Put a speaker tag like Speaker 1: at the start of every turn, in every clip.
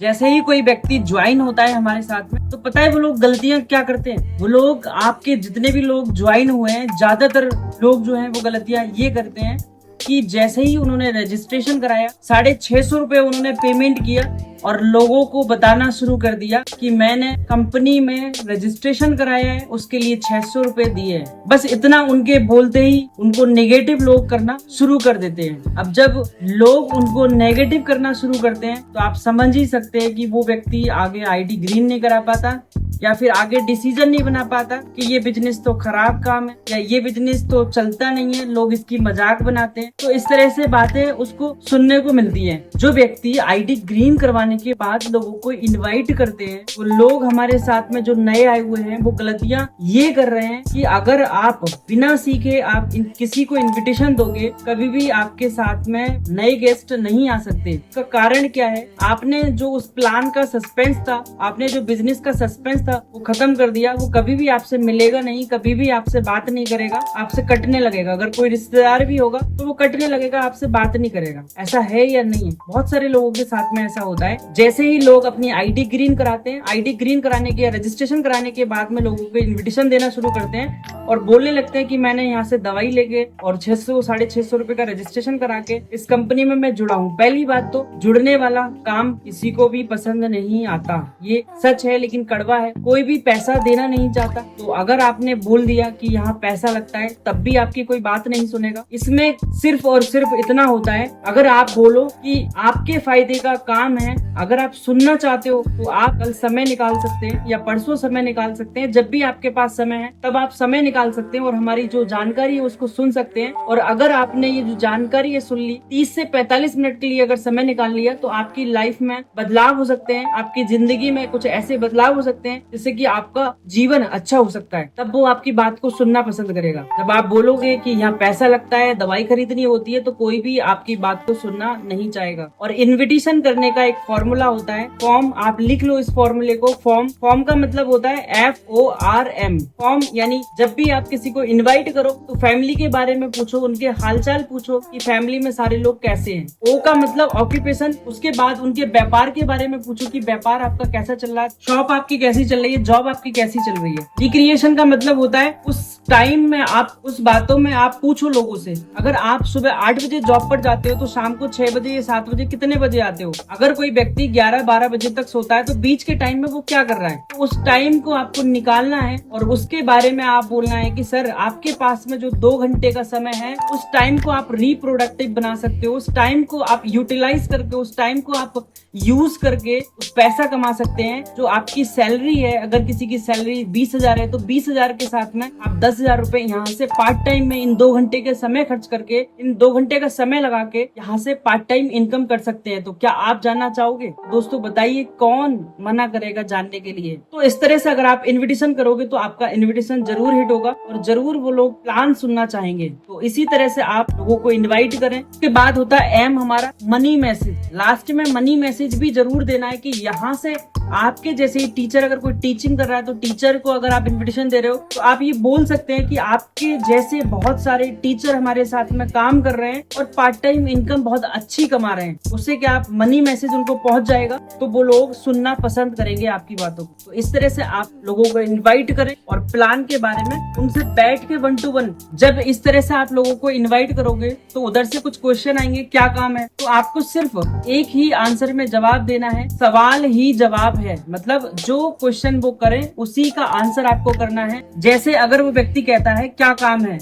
Speaker 1: जैसे ही कोई व्यक्ति ज्वाइन होता है हमारे साथ में, तो पता है वो लोग गलतियां क्या करते हैं। वो लोग, आपके जितने भी लोग ज्वाइन हुए हैं, ज्यादातर लोग जो हैं वो गलतियां ये करते हैं कि जैसे ही उन्होंने रजिस्ट्रेशन कराया, 650 रुपए उन्होंने पेमेंट किया और लोगों को बताना शुरू कर दिया कि मैंने कंपनी में रजिस्ट्रेशन कराया है, उसके लिए 600 रुपए दिए हैं। बस इतना उनके बोलते ही उनको नेगेटिव लोग करना शुरू कर देते हैं। अब जब लोग उनको नेगेटिव करना शुरू करते हैं तो आप समझ ही सकते हैं कि वो व्यक्ति आगे आईडी ग्रीन नहीं करा पाता, या फिर आगे डिसीजन नहीं बना पाता कि ये बिजनेस तो खराब काम है, या ये बिजनेस तो चलता नहीं है, लोग इसकी मजाक बनाते हैं। तो इस तरह से बातें उसको सुनने को मिलती हैं। जो व्यक्ति आईडी ग्रीन करवाने के बाद लोगों को इनवाइट करते हैं, वो लोग हमारे साथ में जो नए आए हुए हैं वो गलतियां ये कर रहे हैं कि अगर आप बिना सीखे आप किसी को इन्विटेशन दोगे, कभी भी आपके साथ में नए गेस्ट नहीं आ सकते। इसका कारण क्या है? आपने जो उस प्लान का सस्पेंस था, आपने जो बिजनेस का सस्पेंस था वो खत्म कर दिया। वो कभी भी आपसे मिलेगा नहीं, कभी भी आपसे बात नहीं करेगा, आपसे कटने लगेगा। अगर कोई रिश्तेदार भी होगा तो वो कटने लगेगा, आपसे बात नहीं करेगा। ऐसा है या नहीं है? बहुत सारे लोगों के साथ में ऐसा होता है। जैसे ही लोग अपनी आईडी ग्रीन कराते हैं, आईडी ग्रीन कराने के, रजिस्ट्रेशन कराने के बाद में लोगों को इन्विटेशन देना शुरू करते हैं और बोलने लगते हैं कि मैंने यहाँ से दवाई लेके और 600-650 रुपए का रजिस्ट्रेशन करा के इस कंपनी में मैं जुड़ा हूँ। पहली बात तो जुड़ने वाला काम किसी को भी पसंद नहीं आता, ये सच है लेकिन कड़वा है। कोई भी पैसा देना नहीं चाहता, तो अगर आपने बोल दिया कि यहाँ पैसा लगता है तब भी आपकी कोई बात नहीं सुनेगा। इसमें सिर्फ और सिर्फ इतना होता है, अगर आप बोलो कि आपके फायदे का काम है, अगर आप सुनना चाहते हो तो आप कल समय निकाल सकते हैं या परसों समय निकाल सकते हैं। जब भी आपके पास समय है तब आप समय निकाल सकते हैं और हमारी जो जानकारी है उसको सुन सकते हैं। और अगर आपने ये जो जानकारी है सुन ली, 30 से 45 मिनट के लिए अगर समय निकाल लिया, तो आपकी लाइफ में बदलाव हो सकते हैं, आपकी जिंदगी में कुछ ऐसे बदलाव हो सकते हैं जिससे कि आपका जीवन अच्छा हो सकता है। तब वो आपकी बात को सुनना पसंद करेगा। जब आप बोलोगे कि यहाँ पैसा लगता है, दवाई खरीदनी होती है, तो कोई भी आपकी बात को सुनना नहीं चाहेगा। और इन्विटेशन करने का एक फॉर्मूला होता है, फॉर्म। आप लिख लो इस फॉर्मूले को। फॉर्म का मतलब होता है FORM। फॉर्म यानी जब भी आप किसी को इनवाइट करो तो फैमिली के बारे में पूछो, उनके हालचाल पूछो कि फैमिली में सारे लोग कैसे हैं। O का मतलब ऑक्यूपेशन। उसके बाद उनके व्यापार के बारे में पूछो कि व्यापार आपका कैसा चल रहा है, शॉप आपकी कैसी चल रही है, जॉब आपकी कैसी चल रही है। रिक्रिएशन का मतलब होता है उस टाइम में आप, उस बातों में आप पूछो लोगों से। अगर आप सुबह 8 बजे जॉब पर जाते हो तो शाम को 6 बजे या 7 बजे कितने बजे आते हो? अगर कोई व्यक्ति 11-12 बजे तक सोता है तो बीच के टाइम में वो क्या कर रहा है? तो उस टाइम को आपको निकालना है और उसके बारे में आप बोलना है कि सर आपके पास में जो 2 घंटे का समय है, उस टाइम को आप रिप्रोडक्टिव बना सकते हो, उस टाइम को आप यूटिलाइज करके, उस टाइम को आप यूज करके उस पैसा कमा सकते हैं। जो आपकी सैलरी है, अगर किसी की सैलरी 20,000 है तो 20,000 के साथ में आप 10,000 रुपए यहाँ से पार्ट टाइम में इन 2 घंटे के समय खर्च करके, इन 2 घंटे का समय लगा के यहाँ से पार्ट टाइम इनकम कर सकते हैं। तो क्या आप जानना चाहोगे? दोस्तों बताइए, कौन मना करेगा जानने के लिए? तो इस तरह से अगर आप इन्विटेशन करोगे तो आपका इन्विटेशन जरूर हिट होगा और जरूर वो लोग प्लान सुनना चाहेंगे। तो इसी तरह से आप लोगों को इन्वाइट करें। उसके बाद होता है M हमारा, मनी मैसेज। लास्ट में मनी मैसेज भी जरूर देना है कि यहाँ से आपके जैसे ही टीचर, अगर कोई टीचिंग कर रहा है तो टीचर को अगर आप इन्विटेशन दे रहे हो तो आप ये बोल सकते हैं कि आपके जैसे बहुत सारे टीचर हमारे साथ में काम कर रहे हैं और पार्ट टाइम इनकम बहुत अच्छी कमा रहे हैं। उससे क्या आप मनी मैसेज उनको पहुंच जाएगा तो वो लोग सुनना पसंद करेंगे आपकी बातों को। तो इस तरह से आप लोगों को इन्वाइट करें और प्लान के बारे में उनसे बैठ के 1 to 1, जब इस तरह से आप लोगों को इन्वाइट करोगे तो उधर से कुछ क्वेश्चन आएंगे, क्या काम है, तो आपको सिर्फ एक ही आंसर में जवाब देना है। सवाल ही जवाब है, मतलब जो क्वेश्चन वो करें उसी का आंसर आपको करना है। जैसे अगर वो व्यक्ति कहता है क्या काम है,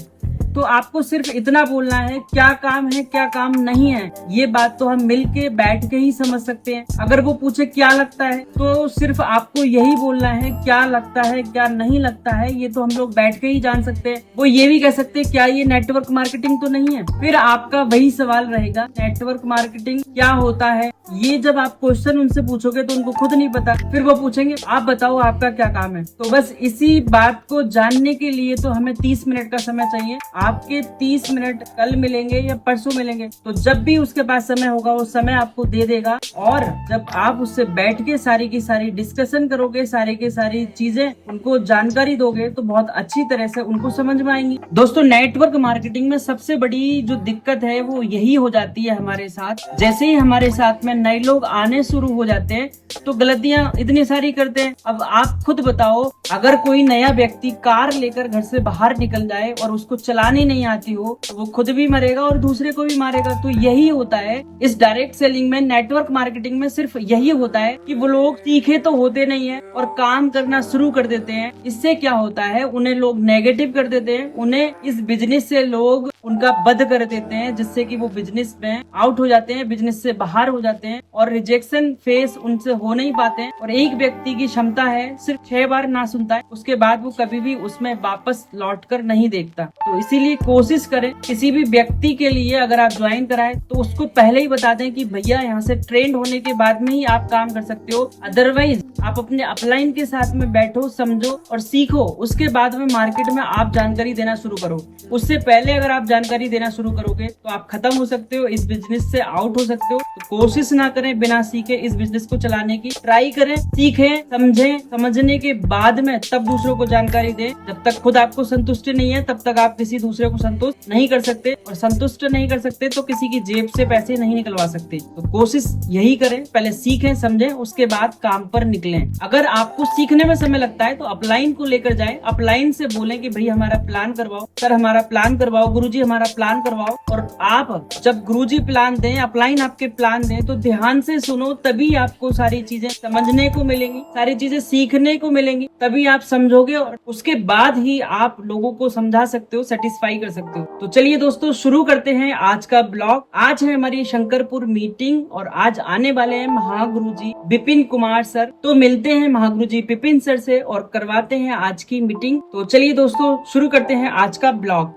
Speaker 1: तो आपको सिर्फ इतना बोलना है, क्या काम है, क्या काम नहीं है। ये बात तो हम मिलके बैठ के ही समझ सकते हैं। अगर वो पूछे क्या लगता है, तो सिर्फ आपको यही बोलना है, क्या लगता है, क्या नहीं लगता है, ये तो हम लोग बैठ के ही जान सकते हैं। वो ये भी कह सकते हैं, क्या ये नेटवर्क मार्केटिंग तो नहीं है? फिर आपका वही सवाल रहेगा, नेटवर्क मार्केटिंग क्या होता है? ये जब आप क्वेश्चन उनसे पूछोगे तो उनको खुद नहीं पता, फिर वो पूछेंगे आप बताओ आपका क्या काम है। तो बस इसी बात को जानने के लिए तो हमें 30 मिनट का समय चाहिए। आपके 30 मिनट कल मिलेंगे या परसों मिलेंगे, तो जब भी उसके पास समय होगा वो समय आपको दे देगा। और जब आप उससे बैठ के सारी की सारी डिस्कशन करोगे, सारी की सारी चीजें उनको जानकारी दोगे, तो बहुत अच्छी तरह से उनको समझ में आएंगी। दोस्तों, नेटवर्क मार्केटिंग में सबसे बड़ी जो दिक्कत है वो यही हो जाती है हमारे साथ। जैसे ही हमारे साथ में नए लोग आने शुरू हो जाते हैं तो गलतियां इतनी सारी करते हैं। अब आप खुद बताओ, अगर कोई नया व्यक्ति कार लेकर घर से बाहर निकल जाए और उसको चलानी नहीं आती हो, तो वो खुद भी मरेगा और दूसरे को भी मारेगा। तो यही होता है इस डायरेक्ट सेलिंग में, नेटवर्क मार्केटिंग में सिर्फ यही होता है कि वो लोग सीखे तो होते नहीं है और काम करना शुरू कर देते हैं। इससे क्या होता है, उन्हें लोग नेगेटिव कर देते हैं, उन्हें इस बिजनेस से लोग उनका बद कर देते हैं, जिससे कि वो बिजनेस में आउट हो जाते हैं, बिजनेस से बाहर हो जाते हैं और रिजेक्शन फेस उनसे हो नहीं पाते हैं। और एक व्यक्ति की क्षमता है सिर्फ 6 बार ना सुनता है, उसके बाद वो कभी भी उसमें वापस लौट कर नहीं देखता। तो इसीलिए कोशिश करें, किसी भी व्यक्ति के लिए अगर आप ज्वाइन कराएं तो उसको पहले ही बता दें कि भैया यहाँ से ट्रेंड होने के बाद में ही आप काम कर सकते हो। अदरवाइज आप अपने अपलाइन के साथ में बैठो, समझो और सीखो, उसके बाद में मार्केट में आप जानकारी देना शुरू करो। उससे पहले अगर आप जानकारी देना शुरू करोगे तो आप खत्म हो सकते हो, इस बिजनेस से आउट हो सकते हो। तो कोशिश ना करें बिना सीखे इस बिजनेस को चलाने की, ट्राई करें, सीखें, समझें, समझने के बाद में तब दूसरों को जानकारी दें। जब तक खुद आपको संतुष्टि नहीं है तब तक आप किसी दूसरे को संतुष्ट नहीं कर सकते, और संतुष्ट नहीं कर सकते तो किसी की जेब से पैसे नहीं निकलवा सकते। तो कोशिश यही करें, पहले सीखें, समझें, उसके बाद काम पर निकलें। अगर आपको सीखने में समय लगता है तो अपलाइन को लेकर जाएं, अपलाइन से बोलें कि भाई हमारा प्लान करवाओ, सर हमारा प्लान करवाओ, गुरुजी हमारा प्लान करवाओ। और आप जब गुरुजी प्लान दें, अपलाइन आपके प्लान दें, तो ध्यान से सुनो, तभी आपको सारी चीजें समझने को मिलेंगी, सारी चीजें सीखने को मिलेंगी, तभी आप समझोगे और उसके बाद ही आप लोगों को समझा सकते हो, सेटिस्फाई कर सकते हो। तो चलिए दोस्तों, शुरू करते हैं आज का ब्लॉग। आज है हमारी शंकरपुर मीटिंग और आज आने वाले हैं महागुरुजी विपिन कुमार सर। तो मिलते हैं महागुरुजी विपिन सर से और करवाते हैं आज की मीटिंग। तो चलिए दोस्तों, शुरू करते हैं आज का ब्लॉग।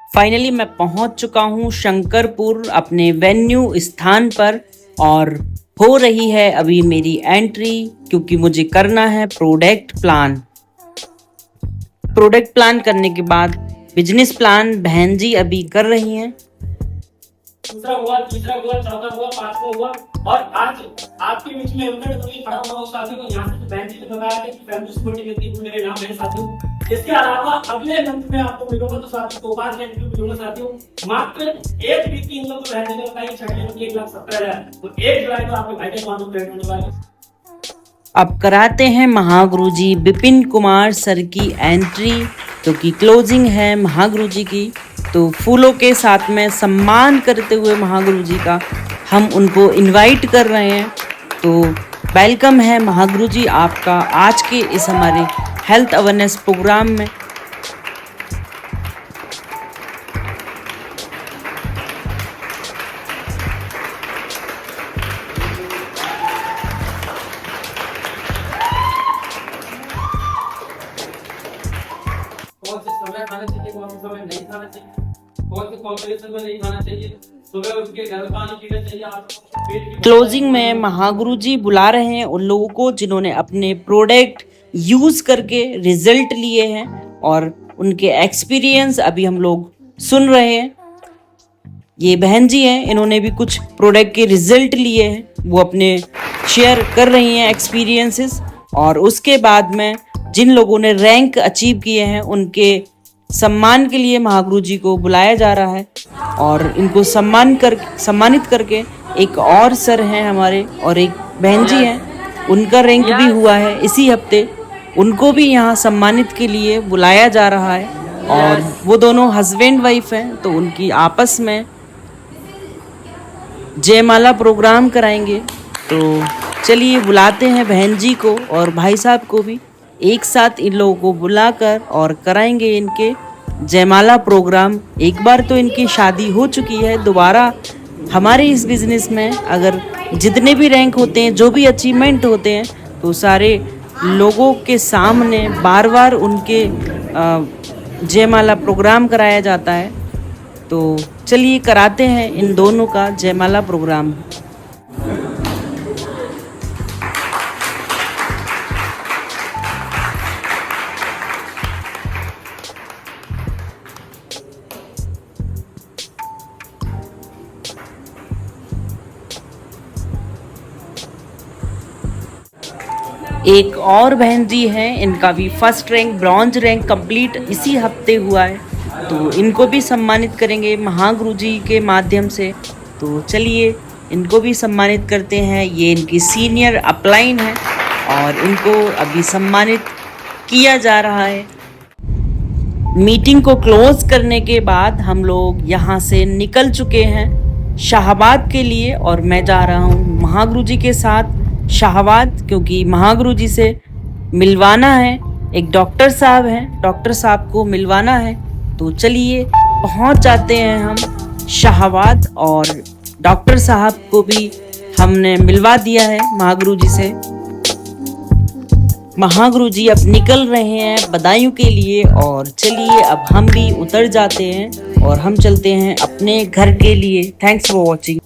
Speaker 1: फाइनली मैं पहुंच चुका हूं शंकरपुर अपने वेन्यू स्थान पर और हो रही है अभी मेरी एंट्री, क्योंकि मुझे करना है प्रोडक्ट प्लान। प्रोडक्ट प्लान करने के बाद बिजनेस प्लान बहन जी अभी कर रही हैं।
Speaker 2: दूसरा हुआ, तीसरा हुआ, चौथा हुआ, पांचवा हुआ और आज आपके बीच में अंदर कोई खड़ा हुआ उस साथी को यहाँ से बहन जी ने बताया कि फैमिली सपोर्टिंग के टीम मेरे नाम है साथियों। इसके अलावा अगले मंथ में आपको मिलूंगा तो साथियों को 5 घंटे मिलूंगा साथियों। मात्र एक वीक की इनकम तो बहन जी ने बताई 1,70,000। तो 1 जुलाई को आपके भाई के अकाउंट में क्रेडिट होने वाली है।
Speaker 1: अब कराते हैं महागुरुजी विपिन कुमार सर की एंट्री, क्योंकि क्लोजिंग है महागुरुजी की। तो फूलों के साथ में सम्मान करते हुए महागुरुजी का हम उनको इनवाइट कर रहे हैं। तो वेलकम है महागुरुजी आपका आज के इस हमारे हेल्थ अवेयरनेस प्रोग्राम में।
Speaker 2: कौन से समय खाना चाहिए, कौन से समय नहीं खाना चाहिए, कौन से कॉम्बिनेशन में नहीं खाना चाहिए, सुबह उठ के गर्म पानी पीना चाहिए। आप पेट की
Speaker 1: क्लोजिंग में महागुरुजी बुला रहे हैं उन लोगों को जिन्होंने अपने प्रोडक्ट यूज करके रिजल्ट लिए हैं और उनके एक्सपीरियंस अभी हम लोग सुन रहे हैं। ये बहन जी हैं, इन्होंने भी कुछ प्रोडक्ट के रिजल्ट लिए हैं, वो अपने शेयर कर रही हैं एक्सपीरियंसेस। और उसके बाद में जिन लोगों ने रैंक अचीव किए हैं उनके सम्मान के लिए महागुरुजी को बुलाया जा रहा है। और इनको सम्मानित करके एक और सर हैं हमारे और एक बहन जी हैं, उनका रैंक भी हुआ है इसी हफ्ते, उनको भी यहाँ सम्मानित के लिए बुलाया जा रहा है। और वो दोनों हस्बैंड वाइफ हैं, तो उनकी आपस में जयमाला प्रोग्राम कराएंगे। तो चलिए बुलाते हैं बहन जी को और भाई साहब को भी एक साथ, इन लोगों को बुलाकर और कराएंगे इनके जयमाला प्रोग्राम। एक बार तो इनकी शादी हो चुकी है, दोबारा हमारे इस बिज़नेस में अगर जितने भी रैंक होते हैं, जो भी अचीवमेंट होते हैं, तो सारे लोगों के सामने बार बार उनके जयमाला प्रोग्राम कराया जाता है। तो चलिए कराते हैं इन दोनों का जयमाला प्रोग्राम। एक और बहन जी हैं, इनका भी first rank bronze rank complete इसी हफ्ते हुआ है, तो इनको भी सम्मानित करेंगे महागुरु जी के माध्यम से। तो चलिए इनको भी सम्मानित करते हैं। ये इनकी सीनियर अपलाइन है और इनको अभी सम्मानित किया जा रहा है। मीटिंग को क्लोज करने के बाद हम लोग यहाँ से निकल चुके हैं शाहबाद के लिए और मैं जा रहा हूँ महागुरु जी के साथ शाहबाद, क्योंकि महागुरु जी से मिलवाना है। एक डॉक्टर साहब हैं, डॉक्टर साहब को मिलवाना है। तो चलिए पहुँच जाते हैं हम शाहबाद और डॉक्टर साहब को भी हमने मिलवा दिया है महागुरु जी से। महागुरु जी अब निकल रहे हैं बदायूं के लिए और चलिए अब हम भी उतर जाते हैं और हम चलते हैं अपने घर के लिए। Thanks for watching.